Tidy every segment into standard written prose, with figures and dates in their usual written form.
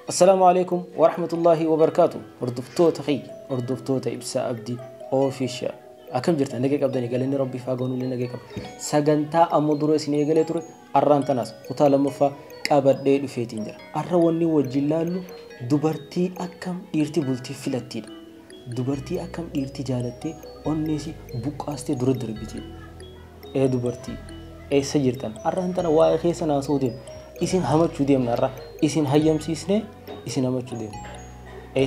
السلام عليكم ورحمة الله وبركاته. أردفتو تخي أردفتو تيبسا أبدي أوفيشال أكم جرت نجيك أبدني قال إني ربي فاقون اللي نجيك سجنتا أمودرو سنيه قال ترى أرانت ناس قتال مفا كابد ديل فيتين جرا أرواني وجلالو دبرتي أكم إرتي بولتي فلتين دبرتي أكم إرتي جالتي أنيسي بوكاستي درد دربتي دبرتي سجرتن أرانتنا واقعي سناسودين إسين همت شديم نرا إسين هيام سيسنة إسين همت شديم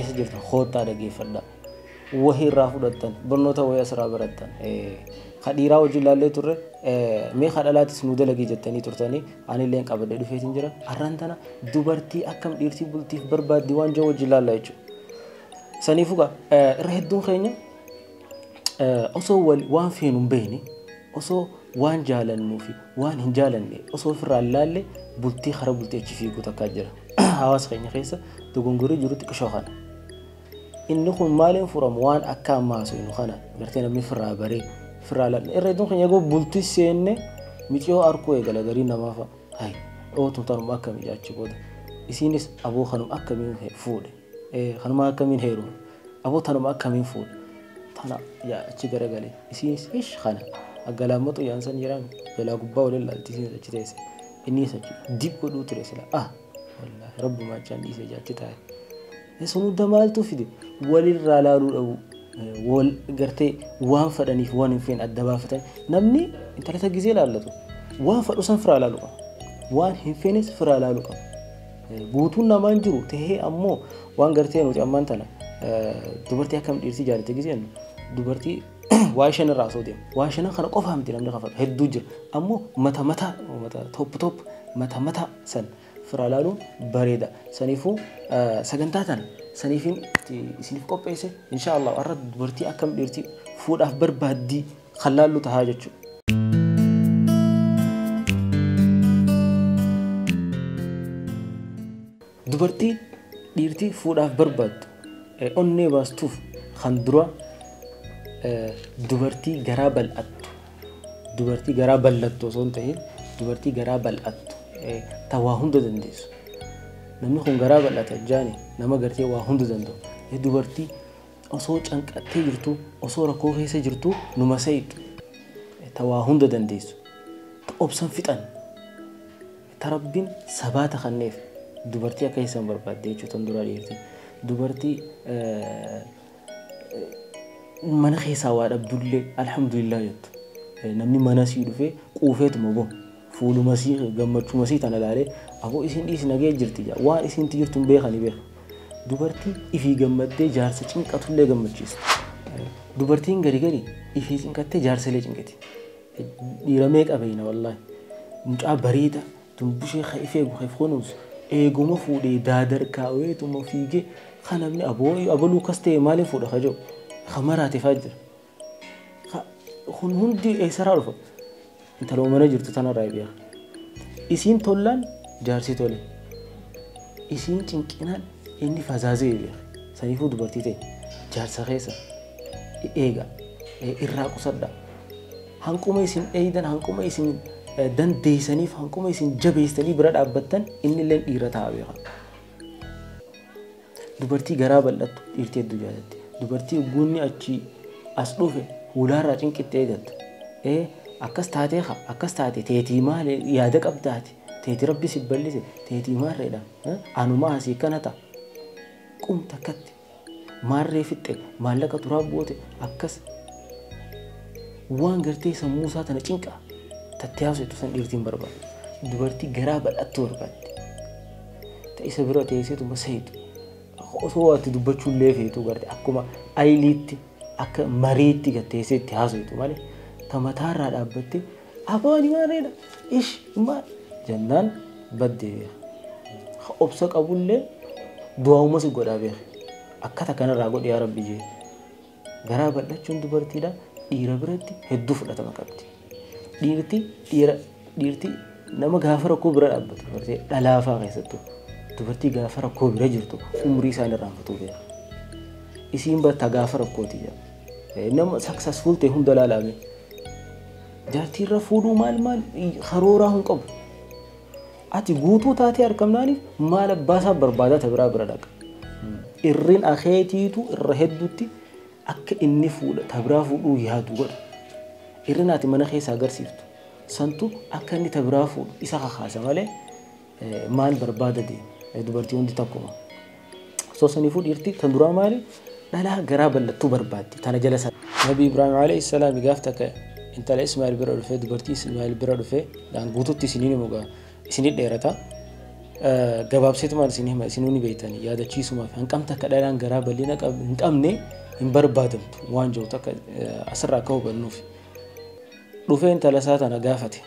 سجرتن خوتا دقي فردا وهي رافضتن برنوتا ويا سرا برتن خديرا وجلالي ترى مي خدالات سنوده لقي جتني ترتني أنا لين قبل دفيتين جرا أرانتنا دبرتي أكم إرتي بولتي برباد ديوان جو وجلالي جو سنيفوكا رهدون خينيا أصو وان فينم بيني أصو وان جالن نوفي وان هنجالن أصو فرالله بولتي خرب بولتي تشفي قطع كجرا هواس خيني خيسة تقولي جروتي كشوخنا إنه خن مالين فرام وان أكام ماسو إنه خنا قرتنا من فرابري فرالا الردون خن يجو بولتي سينة ميتيو أركوه قال قرينا ما فا هاي أو تنتظر ما كم يجاتش بود إسينس أبو خنم أكمين فود خنم أكمين هيرو أبو تنم أكمين فود تنا يا تجرا قالي إسينس إيش خنا أقلامه تو يانسان يرام بلا قبّا ولا لا تيجي تجلس إني سجى ديب بدو ترسلا والله رب ما كان يسجى تتاعي سنو دمال توفيد وللرالارو أو وال قرتي وان فداني وان فين الدبا فتن نمني انت لا تجزي لا لتو وان فدو سنفر على لقا وان هنفينس فر على لقا بوتونا مانجرو تهي أمو وان قرتي نوتي أمانتنا دبرتي كم ديرتي جاري تجزي دبرتي واشن الراسو ديم واشن خنا قفهم دي لم نخفض هدوجر أمو متى توب متى سن فرالالو بريدة سنيفو سجنتاتنا سنيفين سنيف كوبيسه إن شاء الله أرد برتي أكم ديرتي فود أخبر بهدي خلالو تهاجتشو دبرتي ديرتي فود أخبر بهد أني باستوف خندروا دبرتي جرابل أتو دبرتي جرابل لتو صنتين دبرتي جرابل أتو تواهم دنديس نمني خون جرابل أتجاني نما قرتي واهم دندو دبرتي أصوات أنك أتجرتو أصور كوه سجرتو نمسيت تواهم دنديس تأبسم فتن تربين سبات خنيف دبرتي أكيسن برباد ديشو تندورا ديرتي دبرتي من خيسا واد عبدالله الحمد لله يد نمني مناسي دفه قوفت مبو فولو مسيح جمعتو مسيح تنا داره أبو إسين نجى جرتي جا وان إسين تجرتم بيخاني بيخ دوبرتي إفي جمعته جارس چين كاتولة جمعتشيس دوبرتين غري إفي چين كاتة جارس ليه چين كتي يرميك أبينا والله مجا بريدة تنبوشي خايفة خايف خونوس إيجو مفودي دادر كاوي تمفيجي خانمني أبو لوكاستي مالي فود خجو خمرات فجر هندي إيسر عرفه أنت لو مناجر تتنا رايبيا إسين تولان جارسي تولي إسين تنكينان إني فزازي بيا سنيفو دبرتي تي جارسا خيسا إيجا إراكو صدا هنكم إسين أيضا هنكم إسين دن ديسانيف هنكم إسين جبيستني براد أبتن إني لين إيرتها بيا دبرتي غرابة لا إرتي دجاجتي دبرتي بوني أشي أسلوفه ولا راجين كتيجت أكست تاتيخا أكست تاتي تيتي مال يادك أبداتي تيتي ربي سبلسي تيتي مال ريدا أنا ما هسي كنتا قوم تكت مال ريفتك مالك تراب بوتي أكس وان قرتي سموسا تنچينكا تتياسو تسن إرتين بربا دبرتي غرابة الأطور بات تيسا برا تيسي تو مسيد أصوات دبچو ليفي تو قرتي أكما أيليتي أكا مريتي كتيسي تياسو تو مالي تمتار راد أبتي أباني ما ريدا إيش ما جنان بدي أبسك أقول له دعاء ما سيقول أبيه أكثر كان راقود يا ربي جي غرابة لا چون دبرتي لا ديربرتي هدوف لا تمكبتي ديرتي نما غافر كبر أبت دبرتي دلافا غيستو دبرتي غافر كبر جرتو عمري سان رانفتو بيه إسيم بتا غافر كوتي نما successful تهم دلالامي جارتي رفودو مال خرورهم قبل ati guutuu taatee argamnaaniif maal abbaasaa barbaadaa tabiraa bira dhaqa. Irrin akeetiitu irra hedduutti akka inni fuudha tabiraa fuudhuu yaadu godha. Irrin ati mana keessa agarsiiftu santu akka inni tabiraa fuudhu isa kakaasa malee maal barbaada deema dubartii hundi takkuma. Saniifuu dhiirti tan duraa maali dhalaa garaa bal'attuu barbaaddi tana jala sana. Nabi Ibrahim alayhi salaam gaaf takka intala Ismaa'il bira dhufee dubartii Ismaa'il bira dhufee dhaan guutuutti isiniin mugaa isinii dheerata gabaabseetumaan isinuu ni beeytanii yaadachiisumaaf hanqamta akka dhalaan garaa bal'ina hin qabne hin barbaadamtu waan jiru takka asirraa akka hubannuuf. Dhufee intala isaa tana gaafate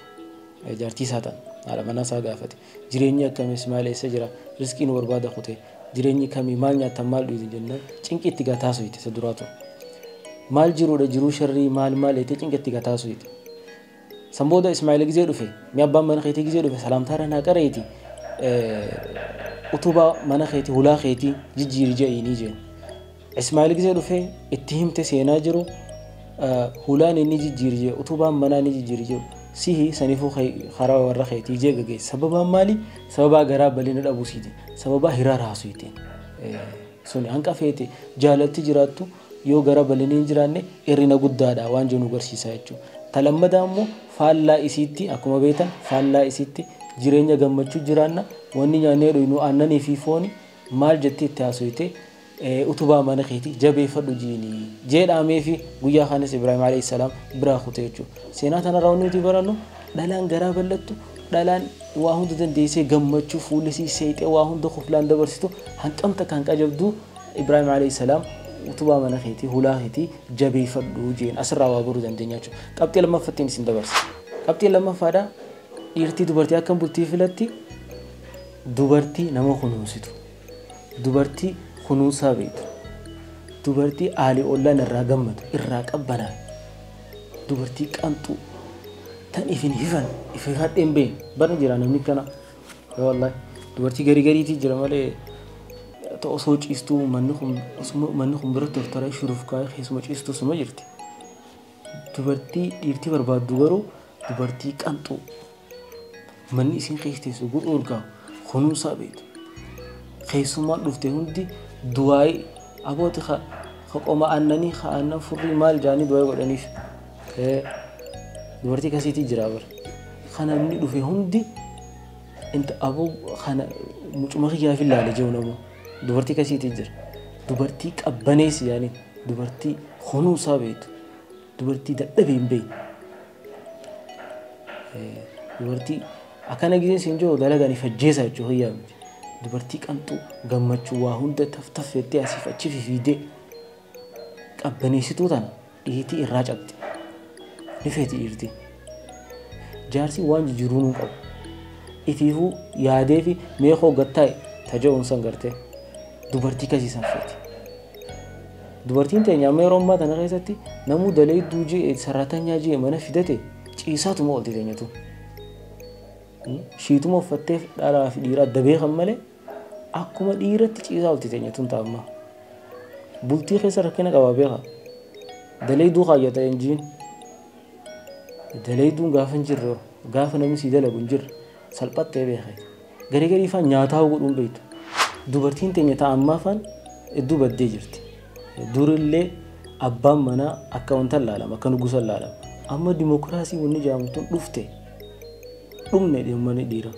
jaartii isaa tana haadha manaa isaa gaafate jireenyi akkamii Ismaa'il eessa jira riskii nu barbaada kutee jireenyi kamii maal nyaatan maal dhuydin jennaan cinqi itti gataasu ite isa duraatu maal jiruudha jiruu sharrii maal ite cinqi itti gataasu ite san booda Ismaa'il gizee dhufe mi abbaan mana keetii gizee dhufe salaamtaara naa qareeti utubaa mana keetii hulaa keetii jijjiiri je'inii jeen Ismaa'il gizee dhufe itti himte seenaa jiru hulaan inni jijjiiri jee utubaan manaa inni jijjiiri jee sihi saniifuu karaa warra keetii jee gagee sababaan maali sababaa garaa bal'ina dhabuusiiti sababaa hiraa raasuuti suni hanqa feete jaalatti jiraattu yoo garaa bal'ina hin jiraanne irrina guddaadha waan jennu garsiisa jechuudha. Talammadaa immoo faallaa isiitti akkuma beektan faallaa isiitti jireenya gammachuu jiraanna wanni nyaannee dhuynu aannanii fi fooni maal jettee itti haasofte utubaa mana keetii jabeeffadhu jiini jedhamee fi guyyaa kanas Ibrahim alayhi salaam biraa kutee jechuudha. Seenaa tanarraa wanni nuti barannu dhalaan garaa bal'attu dhalaan waa hunda dandeessee gammachuu fuulisii seexee waa hunda kuflaan dabarsitu hanqamta kan qajabduu Ibrahim alayhi salaam utubaa mana keetii hulaa keetii jabeeffadhu jeen asirraa waa baruu dandeenya jechuudha. Qabxii lammaffattiin isin dabarsa. Qabxii lammaffaadhaa dhiirtii dubartii akkam bultii filatti dubartii nama kunuunsitu dubartii kunuunsaa beektu dubartii aalii ollaan irraa gammadu irraa qabbanaa dubartii qanxuu tan ifin hifan ififadheen been barna jira namni kana wallahi dubartii gariitii jira malee osoo ciistuu manni kun biratti of taraa shuruuf kaa'ee keessuma ciistuu suma jirti. Dubartii dhiirtii barbaaddu garuu dubartii qanxuu manni isin keesseessu gudhu urgaa kunuunsaa beektu keessumaan dhufte hundi du'aay abooti qoma annanii aannan furrii maal jaanii du'aay godhaniif dubartii kasiitii jira bar kana inni dhufe hundi inta aboo kana mucuma kiyyaa fi laale jiru namoo dubartii kasiitii jira dubartii qabbaneessi yaani dubartii kunuunsaa beektu dubartii dadhabee hin beekne dubartii akkana gisee siin jiru dalaganii fajjeessa jechuun hiyyaa miti. Dubartii qanxuu gammachuu waa hunda taf jettee asiif achi fiidee qabbaneessituu tana dhiitii irraa cabdi ni feeti dhiirtii jaarsi waan jijjiiruu nu qabu ifiifuu yaadee fi meeqoo gattaa'e taja'uun san gartee dubartii kasiisan feeti. Dubartiin teenya amma yeroo ammaa tana keessatti namuu dalee duujee sararatanyaa jee mana fidate ciisaatuma oolti teenyatu shiituma uffatteef dhalaa fi dhiiraa dabee kan malee akkuma dhiiratti ciisaa oolti teenyatuun taa'amma bultii keessa rakkina qabaa beeka daleeduu kaayyata hin jiin daleeduun gaafa hin jirre gaafa namni sii dalagu hin jirre salphattee beekate garii faan nyaataa godhuun beektu dubartiin teenya taa'ammaa faan hedduu baddee jirti durillee abbaan manaa akka wanta laalama akka nugusa laalama amma dimokiraasii wanni jaamtuun dhufte dhumne dhimma dhiira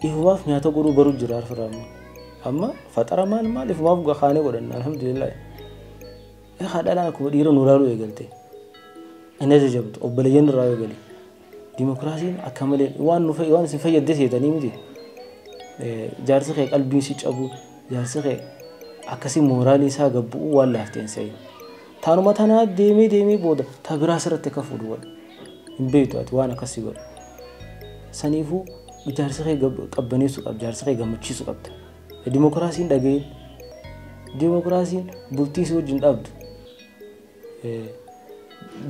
ifumaaf nyaata godhuu baruu jira arfiraamma amma faxara maal ifumaaf gahaanee godhanna alhamdulillah dhalaan akkuma dhiira nu laaluu eegalte inni ajajamtu obboleeyyan irraa eegale dimokiraasiin akka malee waan isin fayyadde seetanii miti jaarsi kee qalbiin si cabu jaarsi kee akkasii mooraalii isaa gabbu'uu waan laafteen sa'in taanuma tanaa deemee booda tabiraa sirratti akka fuudhu wal hin beektu ati waan akkasii godhu saniifuu jaarsi kee qabbaneessuu qabda jaarsi kee gammachiisuu qabda. Dimokiraasiin dhageen dimokiraasiin bultii si wajjin dhaabdu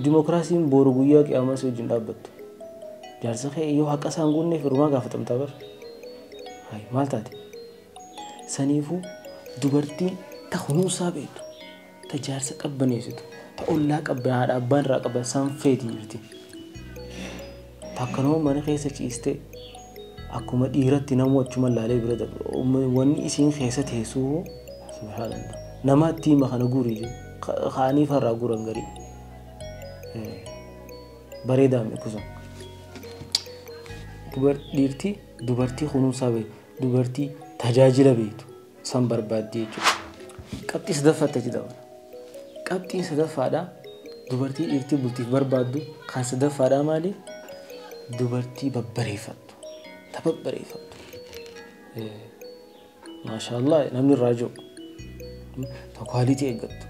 dimokiraasiin boru guyyaa qiyaamaa si wajjin dhaabbattu jaarsi kee yoo haqa isaan guunneef hirumaa gaafatamtaa bar maal taate saniifuu dubartiin ta kunuunsaa beektu ta jaarsa qabbaneessitu ta ollaa qabbanaadha abbaan irraa qabban san feetii jirti takkanoo mana keessa ciistee akkuma dhiiratti namu achuma laalee bira dabru wanni isiin keessa teessuu subhanallah namatti makana gurii khaanii farraa guran garii bareedaa miikusan dubartii kunuunsaa beektu dubartii tajaajila beektu san barbaaddee jechuudha. Qabxii sadaffaatti jedhama. Qabxii sadaffaadha dubartii dhiirtii bultiif barbaaddu kan sadaffaadha maali? Dubartii babbareeffattu ta babbareeffattu maashaallah namni irraa jiru ta kwaalitii eeggattu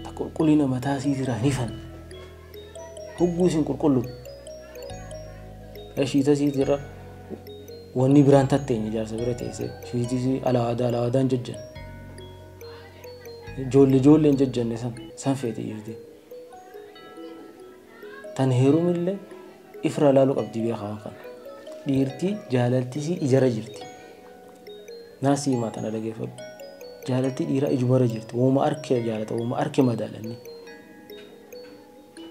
ta qulqullina mataa isiitirraa nifan hugguu isin qulqullu shiita isiitirra wanni biraan tatteenye jaarsa bira teessee shiitii alawaadaan jajjan ijoolleen jajjanne san feete jirti tan heerumillee ifra laaluu qabdi beekaa kan dhiirtii jaalaltisii ijara jirti naasii maatana dhageeffadhu jaalaltii dhiiraa ijumara jirti wooma arkee jaalata wooma arkee madaalanni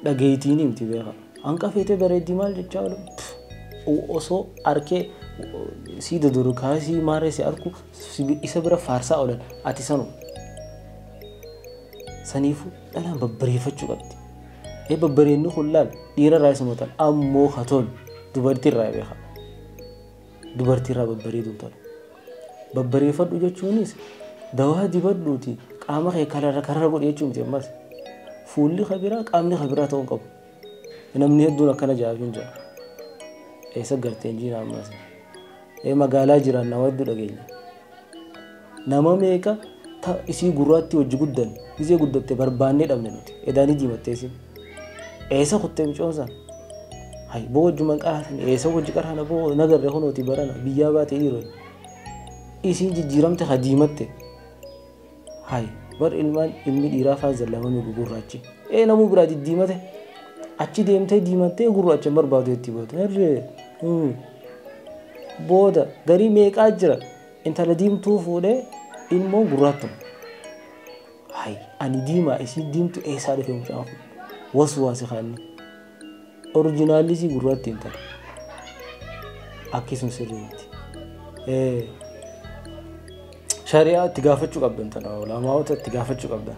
dhageeytiin himti beekaa hanqa feetee bareeddii maal jechaa oolu osoo arkee siida durkaasii maaree si arku isa bira faarsaa oolan ati sanu saniifu dhalaan babbareeffachuu qabdi. Babbareenni hullaal dhiira irraa isa mootan ammoo hatoon dubartii irraa beeka. Dubartii irraa babbareeduu ta'u. Babbareeffadhu jechuunis dawaa dibadhuuti qaama kee karra godhe jechuun miti ammas fuulli kabiraa qaamni kabiraa ta'uu qabu. Namni hedduun akkana jaafin jira. Eessa garteen jiina ammas. Magaalaa jiran nama hedduu dhageenya. Nama meeqa isii gurraatti hojii guddan isii guddatte barbaannee dhabne nuti edaanii diimatteesin. Eessa kuttee micoomsan hay boo wajjuman qaraatan eessa wajji qaraana boo nagarre honooti barana biyyaa baatee dhiiroo isiin jijjiiramte ha diimatte hay bar ilmi dhiiraa faa zallamame gugurraachi namuu biraa diddiimate achi deemtee diimattee gurraachan barbaadu itti boote herree booda garii meeqaa jira intala diimtuu fuudhee ilmoo gurraattuma hay ani diimaa isiin diimtu eessaa dhufe mucaan kun waswaasi khanni originalisi gurratti inta akkisum sirriitti shari'a itti gaafachuu qabdan tana ulamaa'ota itti gaafachuu qabdan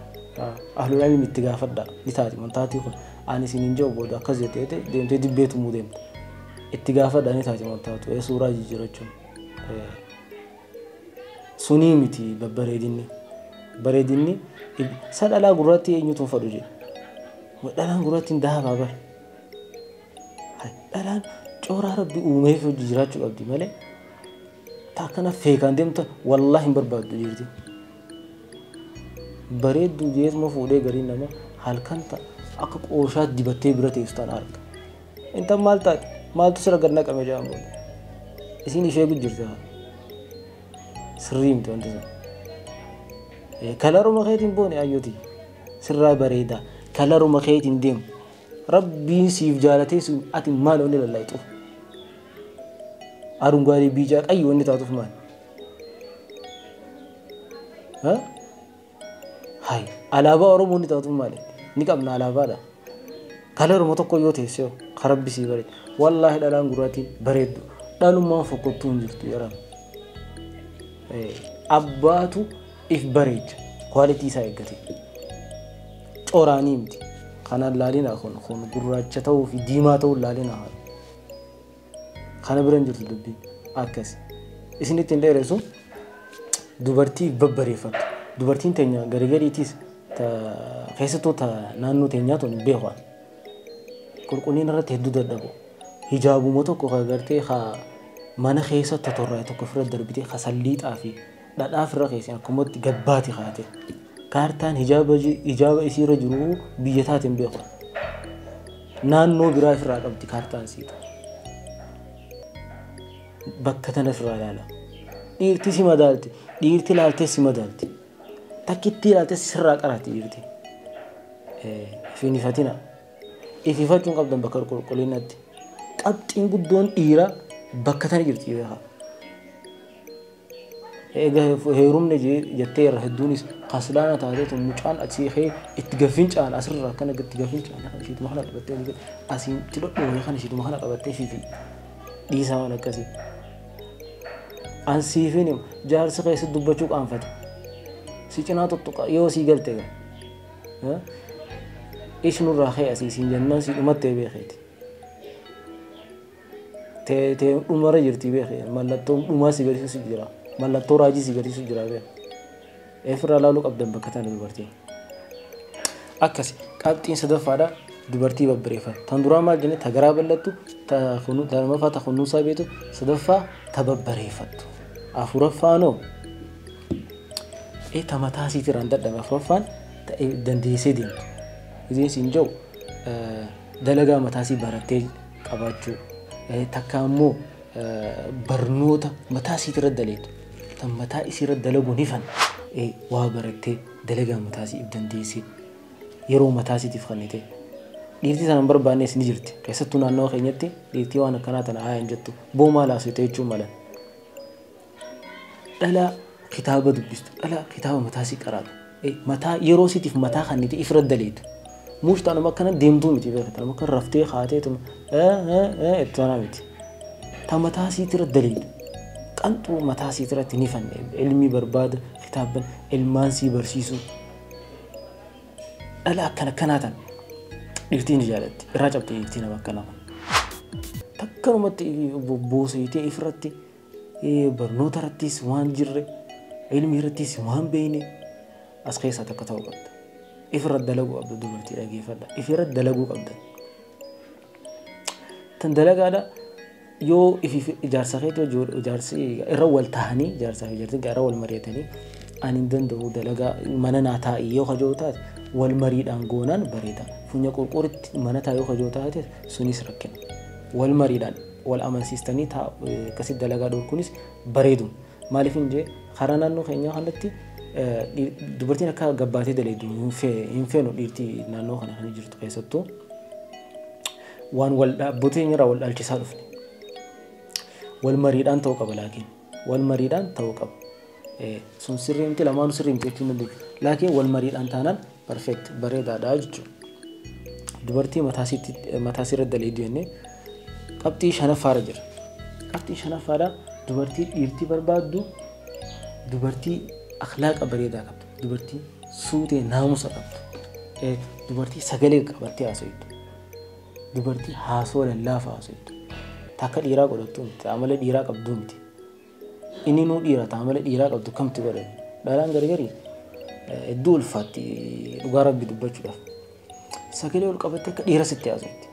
ahlul ilmi itti gaafadha bitaati mantaati kun ani sinin jawu booda akkas jettee deemtee dibbeetu muudemte itti gaafadha ni taati mantaatu suuraa jijjiirachuun sunii miti bareedinni sadalaa gurratti eenyutu fadhu jedhe dhalaan gurratti dahabaa bar dhalaan cooraa rabbi uumeef hojii jiraachuu qabdi malee taakana feekaan deemta wallaahi hin barbaaddu jirti bareedduu jeesuma fuudhee garii nama halkan akka qooshaa dibattee bira teessu tan arga inta maal taate maaltu sira gad naqame jedhan booda isiin ishee gujjirte sirrii miti wanti sun kalaruma keetiin boone ayyooti sirraa bareedaa kalaruma keetiin deemu rabbiin siif jaalatee sun ati maal onni lallaayitu arungaadii biicaa qayyi wanni taatuuf maal hay alaabaa oromoo ni taatuuf maal ni qabna alaabaadha kalaruma tokko yoo teessee ka rabbi sii bareedu wallaahi dhalaan gurraatiin bareeddu dhalummaan fokkottuu hin jirtu yaran abbaatu if bareecha kwaalitii isaa eeggate coraanii miti kanaan laalina kun gurraacha ta'uu fi diimaa ta'uu laalina kana biran jirtu dubbii akkas isinitti hin dheeressu dubartii babbareeffattu dubartiin teenya garigariitis keessattuu naannoo teenyaa tun beekwaan qulqullina irratti hedduu dadhabu hijaabuma tokko gartee mana keessa totorraa tokko fira darbitee salliixaa fi dhadhaa fira keessan akkumatti gabbaati kaate kaartaan hijaaba isiirra jiru biyya taateen beeku naannoo biraa firraa qabdi kaartaan siita bakka tana firraa ilaala dhiirti si madaalti dhiirti ilaaltee si madaalti takkitti ilaaltee sirraa qaraati dhiirti fiinifatina ififachuun qabdan bakka qulqullinatti qabxiin guddoon dhiiraa bakka tana jirti beekaa heerumne jettee irra hedduunis qaslaana taatee mucaan achi itti gafincaan asirraa akkana itti gafincaan ishiituma kana qabattee asiin itti dhodhoolee kana ishiituma kana qabattee fi dhiisaa waan akkasii ansiifin jaarsi keessa dubbachuu qaanfate si cinaa tuttuqa yoo sii galte ishnurraa kee asiisiin jennaan si dhumattee beekeeti tee dhumara jirti beekee mallattoon dhumaa si garsiisu jira mallattoo raajii si garsiisu jira beekee efirraa laaluu qabdan bakka tana dubartii akkasi qabxiin sadaffaadha dubartii babbareeffatu tan duraa maal jenne ta garaa bal'attu ta lammaffaa ta kunuunsaa beektu sadaffaa ta babbareeffattu afuraffaanoo ta mataa isiitirraan dadhabe afuraffaan dandeessee deemtu isin siin jiru dalagaa mataa isii barattee qabaachuu takka ammoo barnoota mataa isiitirra daleetu tan mataa isiirra dalaguun ifan waa barattee dalagaa mataa isii dandeessee yeroo mataa isiitiif kannite dhiirtii sana barbaannes ni jirti keessattuu naannoo keenyatti dhiirtii waan akkanaa tana haa hin jettu boomaa laasute jechuun malan dhala kitaaba dubbistu dhala kitaaba mataa isii qaraatu mataa yeroo isiitiif mataa kannite ifirra daleetu mushtaanuma akkana deemtuu miti beekatan akka raftee haateetuma ittana miti ta mataa isiitirra daleetu qanxuu mataa isiitirratti ni fanne ilmi barbaada kitaaban ilmaan sii barsiisu dhala akkana kanaatan dhiirtiin jaalatti irraa cabtee dhiirtiin akkana takkanumatti boosayitee ifirratti barnoota irrattis waan jirre ilmi irrattis waan beeyne as keessaa takka ta'uu qabda ifirra dalaguu qabda dubartii dhageeffadha ifirra dalaguu qabda tan dalagaadha yoo ijaarsa keetii ijaarsi irra wal tahanii ijaarsaa fi ijaarsi irra wal mari'atanii ani hin danda'u dalagaa mana naa taa'ii yoo hajoo taate wal mariidhaan goonaan bareeda funya qulqurritti mana taa'ii yoo hajoo taate sunis rakkina wal mariidhaan wal amansiistanii akkasitti dalagaa dhorkuunis bareedu maaliif hin jee karaa naannoo keenyaa kanatti dubartiin akka gabbaatee daleedu hin feenu dhiirtii naannoo kana kan jirtu keessattuu waan wal dhaabboteen irraa wal dhaalchisaa dhufne wal mariidhaan ta'uu qaba laakiin wal mariidhaan ta'uu qaba sun sirriimti lamaanuu sirriimti jechuun dandeenya laakiin wal mariidhaan taanaan perfect bareedaadha jechuudha dubartii mataa isiirra daleedu jennee qabxii shanaffaarra jira qabxii shanaffaadha dubartii dhiirtii barbaaddu dubartii akhlaaqa bareedaa qabdu dubartii suutee naamusa qabdu dubartii sagalee qabattee haasoftu dubartii haasoo lallaafaa haasoftu takka dhiiraa godhattu miti amala dhiiraa qabdu miti inni nuu dhiira amala dhiiraa qabdu kamti godhatu dhalaan gargari hedduu ulfaatti dhugaa rabbi dubbachuudhaaf sagalee ol qabattee akka dhiira sitti haasofti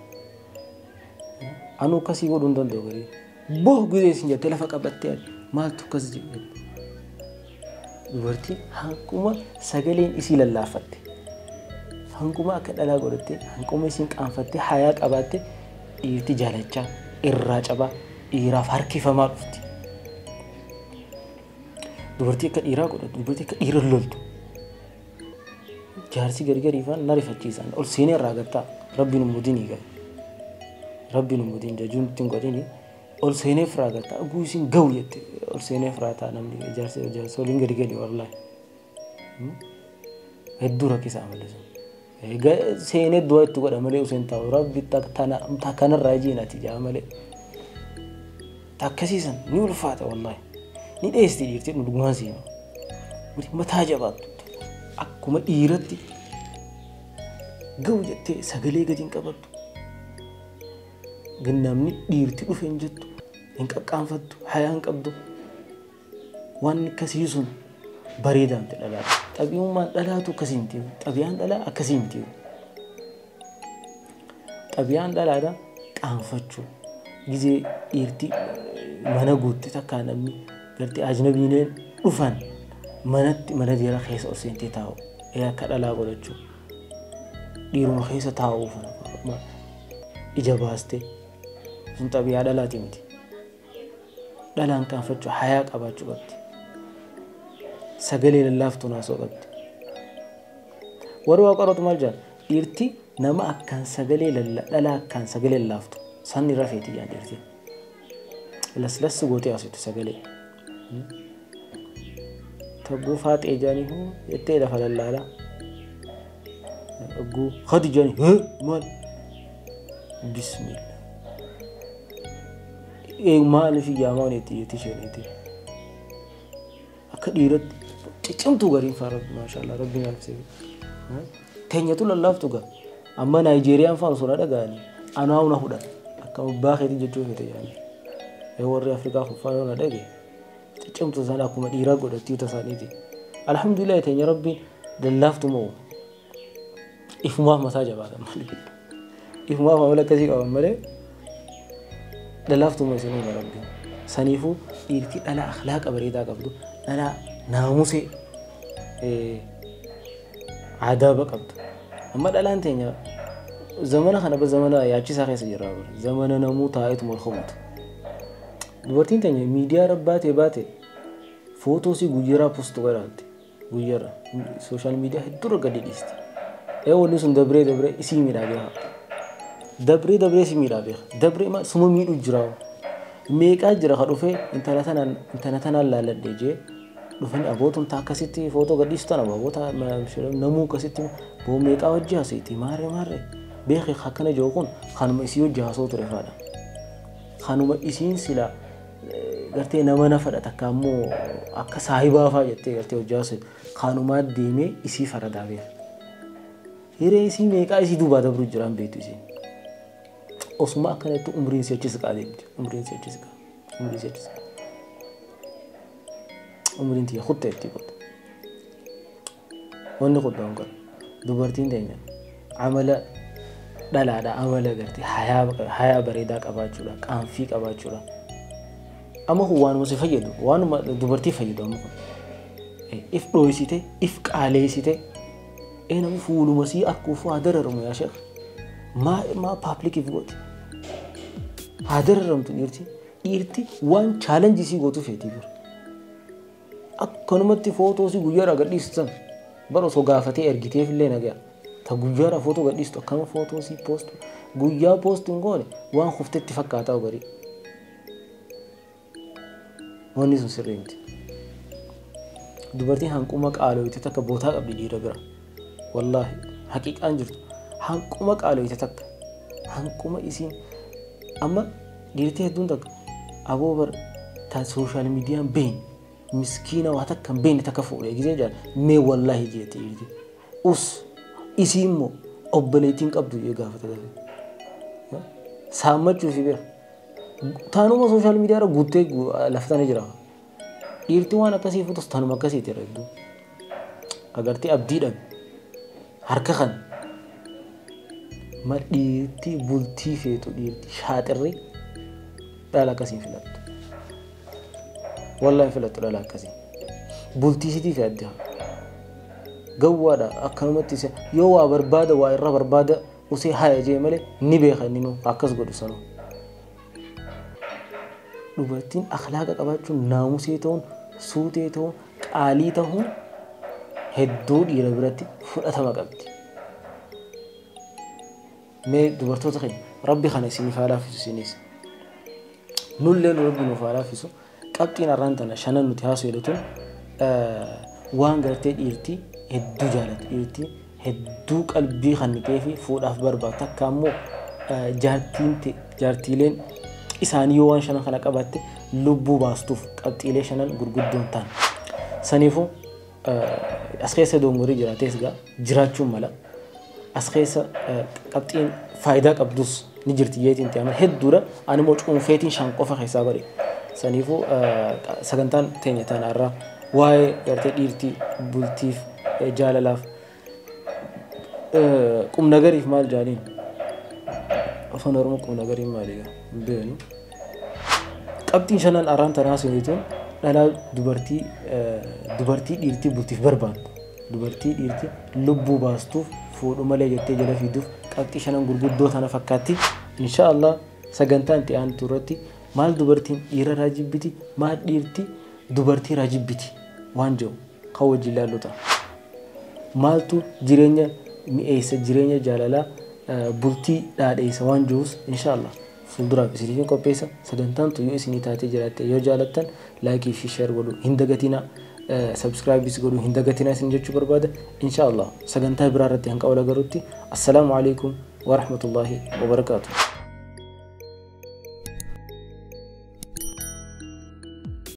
anu akkasii godhuu hin danda'u garii boh gudee isin jettee lafa qabattee maaltu akkas jedhe dubartiin hankuma sagaleen isii lallaafatte hankuma akka dhalaa godhatte hankuma isiin qaanfattee hayaa qabaatte dhiirti jaalachaa irraa cabaa dhiiraaf harkifamaa dhufti dubartii akka dhiiraa godhattu dubartii akka dhiira loltu jaarsi gargariifaan na rifachiisan ol seenee irraa gattaa rabbiin umuudinii gahe rabbiin umuudiin jajuun ittiin godhini ol seenee firaa gattaa aguu isiin gahu jette ol seenee firaa ta'a namni jaarsi waliin gadi wallaahi hedduu rakkisaa malee seenee du'a itti godha malee useen taa'u rabbi takkanarraa jiinati jaa malee takkasiisan ni ulfaata wallaahi ni dheesti dhiirtii dhugumaan seenu mataa jabaattu akkuma dhiiratti gahu jettee sagalee gadi hin qabattu namni dhiirti dhufe hin jettu hin qaqqaanfattu hayaa hin qabdu waan akkasii sun bareedaa miti dhalaatu xabi'ummaan dhalaatu akkasii miti xabiyaan dhalaa akkasii miti xabiyaan dhalaadha qaanfachuu gizee dhiirti mana guutte takkaa namni gartee ajnabiileen dhufan mana dhiira keessa ol seentee taa'u akka dhalaa godhachuu dhiiruma keessa taa'uuf ija baastee sun xabiyaa dhalaati miti dhalaan qaanfachuu hayaa qabaachuu qabdi sagalee lallaaftuu naasoo qabdi warri waa qoratu maal jedhan dhiirti nama akkaan sagalee dhalaa akkaan sagalee lallaaftu sanni rafeeti jedhan dhiirti laslassi gootee haasoftu sagalee tabbuu faaxee jedhanii hoo jettee lafa lallaalaa agguu hadi jedhanii maal bismillah maaliif iyyamaa neetti isheeniti akka dhiiratti ciccimtuu gariin faa rabbi maashaallah rabbiin alfisee teenyatu lallaaftu gaa amma Naayijeeriyaan faan osoo na dhaga'anii anaa una hudhan akka abbaa keetii jechuu feete yaani warri Afrikaa kuffaa yoo na dhage ciccimtuu sana akkuma dhiiraa godhattiita isaaniiti alhamdulillah teenya rabbiin lallaaftu moo ifumaaf mataa jabaatan malee ifumaaf amala akkasii qaban malee lallaaftu moo isinuma rabbiin saniifuu dhiirti dhala akhlaaqa bareedaa qabdu dhala naamusee aadaaba qabdu amma dhalaan teenya zamana kana zamana yaachisaa keessa jirra zamana namuu taa'etu molkomatu dubartiin teenya miidiyaa rabbaatee baate footoosi guyyaraa postu godhaatti guyyaraa sooshaal miidiyaa hedduu gadi dhiisti wanni sun dabree isii miidhaa beeka dabree isii miidhaa beeka dabree suma miidhu jira meeqaa jira ka dhufee intala tanaan laaladhee jee dhufanii abootun taa akkasitti footoo gadhiistu tana aboota namuu akkasitti boo meeqaa wajji haasa'iti maarree beekee akkana jiru kun kanuma isii wajji haasa'u ture faadha kanuma isiin sila gartee nama na fadhata akka ammoo akka saahibaa faa jettee gartee wajji haasa'u kanumaa deemee isii faradaa beeka hiree isii meeqaa isii duubaa dabruu jiraan beektu isiin osuma akkanatti umriin si achis qaadee umriin tiyya kutteetti godha wanni kudhaan godha dubartiin teenya amala dhalaadha amala gartee hayaa bareedaa qabaachuudha qaanfii qabaachuudha amma kun waanuma si fayyadu waanuma dubartii fayyadu amma kun if dhooysite if qaaleessite nama fuuluma sii akkuufu haa dararamu yaa sheekh maa paablikiif gooti haa dararamtu dhiirti waan chaalenjii sii gootu feetii bira akkanumatti footoo sii guyyaadhaa gadhiistu bara osoo gaafatee ergiteef illee nagaa ta guyyaadhaa footoo gadhiistu akkama footoo sii poostu guyyaa poostu hin goone waan kuftetti fakkaataa garii wanni sun sirrii miti dubartiin hanquma qaaloyte takka bootaa qabdi dhiira bira wallahi haqiiqaan jirtu hanquma qaaloyte takka hanquma isiin amma dhiirtii hedduun takka aboo bar ta sooshaal miidiyaan beeyin miskiina waa takka hin beeyne takka fuudhee gisee jaan mee wallahi jeete dhiirti isii immoo obboleettiin qabdu jee gaafata dabe saammachuu fi bira taanuma sooshaal miidiyaa irra guuttee lafatanii jira dhiirti waan akkasii fuutus taanuma akkasiiti irra hedduu agartee abdiidhaan harka kan dhiirti bultii feetu dhiirti shaaxirri dhala akkasiin filattu wallahi filattu dhala akkasii bultii sitii fi adda gawwaadha akkanumatti yoo waa barbaada waa irra barbaada usee haya jee malee ni beeka inni nu akkas godhu sanuu dubartiin akhlaaqa qabaachuun naamusee ta'uun suutee ta'uun qaalii ta'uun hedduu dhiira biratti fudhatama qabdi mee dubartoota keenya rabbi kana isiniif haa laaffisu isinis nullee rabbi nuuf haa laaffisu qabxiin arraan tana shanan nuti haasofnu waan gartee dhiirtii hedduu jaalatu dhiirtii hedduu qalbii kannitee fi fuudhaaf barbaadu takka ammoo jaartiileen isaanii yoo waan shanan kana qabatte lubbuu baastuuf qabxiilee shanan gurguddoon ta'an saniifuu as keessa dongorii jiraates gaa jiraachuun mala as keessa qabxiin faayidaa qabdus ni jirti yeetiin ta'an hedduudha ani moo cuunfeetiin shan qofa keessaa bare saniifuu sagantaan teenya ta'an irraa waa'ee gartee dhiirtii bultiif jaalalaaf qumnagariif maal jaaliin afaan oromoo qumnagariif maaliga beenu qabxiin shanan arraan tanaa sunituun dhalaa dubartii dhiirtii bultiif barbaadu dubartii dhiirtii lubbuu baastuuf fuudhu malee jettee jala fiduuf qabxii shanan gurguddoo tana fakkaatti inshaallah sagantaan itti aantu irratti maal dubartiin dhiira raajibbiti maal dhiirtii dubartii raajibbiti waan jiru kan wajjin ilaallu ta'a maaltu jireenya mi'eessa jireenya jaalalaa bultii dhaadheessa waan jirus inshaallah fuulduraaf isiniif qopheessa sagantaan tu yoo isinii taatee jiraatte yoo jaalattan laayikii fi sheer godhu hin dagatina subscribe godhu hin dagatina isin jechuu barbaada inshaallah sagantaa biraa irratti hanqa wal agarutti assalaamu alaykum wa rahmatullahi wa barakatuh